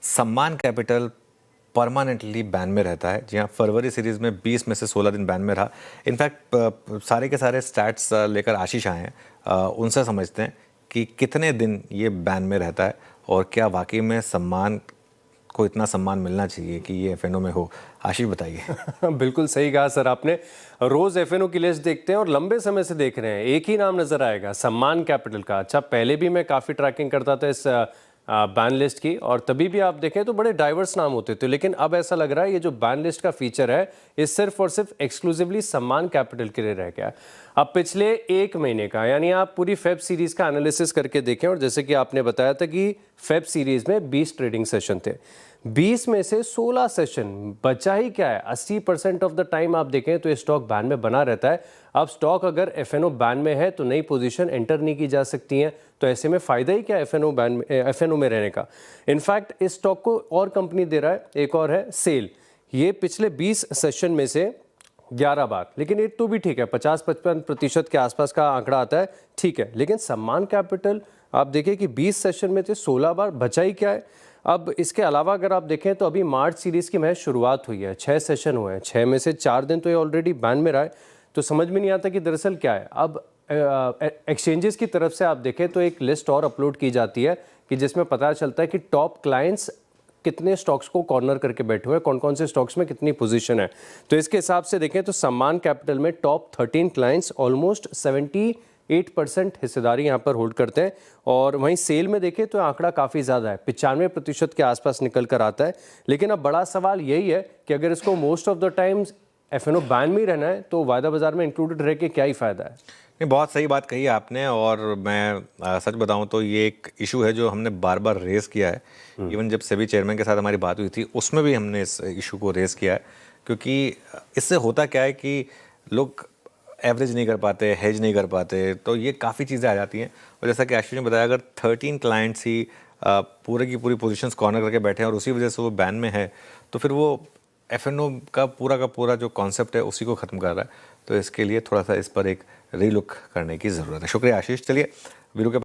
सम्मान capital permanently ban में रहता है। जी हाँ, फरवरी सीरीज में 20 में से 16 दिन बैन में रहा। इनफैक्ट सारे के सारे स्टैट्स लेकर आशीष आए हैं, उनसे समझते हैं कि कितने दिन ये बैन में रहता है और क्या वाकई में सम्मान को इतना सम्मान मिलना चाहिए कि ये एफएनओ में हो। आशीष बताइए। बिल्कुल सही कहा सर आपने। रोज एफएनओ की लिस्ट देखते हैं और लंबे समय से देख रहे हैं, एक ही नाम नजर आएगा, सम्मान कैपिटल का। अच्छा, पहले भी मैं काफ़ी ट्रैकिंग करता था इस बैन लिस्ट की, और तभी भी आप देखें तो बड़े डाइवर्स नाम होते थे, लेकिन अब ऐसा लग रहा है ये जो बैन लिस्ट का फीचर है ये सिर्फ और सिर्फ एक्सक्लूसिवली सम्मान कैपिटल के लिए रह गया। अब पिछले एक महीने का, यानी आप पूरी फेब सीरीज का एनालिसिस करके देखें, और जैसे कि आपने बताया था कि फेब सीरीज में 20 ट्रेडिंग सेशन थे, 20 में से 16 सेशन, बचा ही क्या है, 80% ऑफ द टाइम आप देखें तो ये स्टॉक बैन में बना रहता है। अब स्टॉक अगर एफएनओ बैन में है तो नई पोजीशन एंटर नहीं की जा सकती है, तो ऐसे में फ़ायदा ही क्या एफएनओ में रहने का। इनफैक्ट इस स्टॉक को और कंपनी दे रहा है, एक और है सेल, ये पिछले 20 सेशन में से 11 बार, लेकिन ये तो भी ठीक है, 50-55% के आसपास का आंकड़ा आता है, ठीक है। लेकिन सम्मान कैपिटल आप देखें कि 20 सेशन में से 16 बार, बचा ही क्या है। अब इसके अलावा अगर आप देखें तो अभी मार्च सीरीज़ की मैच शुरुआत हुई है, 6 सेशन हुए हैं, 6 में से 4 दिन तो ये ऑलरेडी बैन में रहा है, तो समझ में नहीं आता कि दरअसल क्या है। अब एक्सचेंजेस की तरफ से आप देखें तो एक लिस्ट और अपलोड की जाती है कि जिसमें पता चलता है कि टॉप क्लाइंट्स कितने स्टॉक्स को कॉर्नर करके बैठे हुए हैं, कौन कौन से स्टॉक्स में कितनी पोजीशन है। तो इसके हिसाब से देखें तो सम्मान कैपिटल में टॉप 13 क्लाइंट्स ऑलमोस्ट 78% हिस्सेदारी यहाँ पर होल्ड करते हैं, और वहीं सेल में देखें तो आंकड़ा काफ़ी ज़्यादा है, 95% के आसपास निकल कर आता है। लेकिन अब बड़ा सवाल यही है कि अगर इसको most of the times FNO ban में ही रहना है तो वायदा बाजार में इंक्लूडेड रह के क्या ही फ़ायदा है। नहीं, बहुत सही बात कही आपने, और मैं सच बताऊं तो ये एक इशू है जो हमने बार बार रेस किया है। इवन जब सेबी चेयरमैन के साथ हमारी बात हुई थी उसमें भी हमने इस इशू को रेस किया है, क्योंकि इससे होता क्या है कि लोग एवरेज नहीं कर पाते, हेज नहीं कर पाते, तो ये काफ़ी चीज़ें आ जाती हैं। और जैसा कि आशीष ने बताया, अगर 13 क्लाइंट्स ही पूरे की पूरी पोजीशंस कॉर्नर करके बैठे हैं और उसी वजह से वो बैन में है, तो फिर वो एफएनओ का पूरा जो कॉन्सेप्ट है उसी को ख़त्म कर रहा है। तो इसके लिए थोड़ा सा इस पर एक रीलुक करने की ज़रूरत है। शुक्रिया आशीष। चलिए वीरू के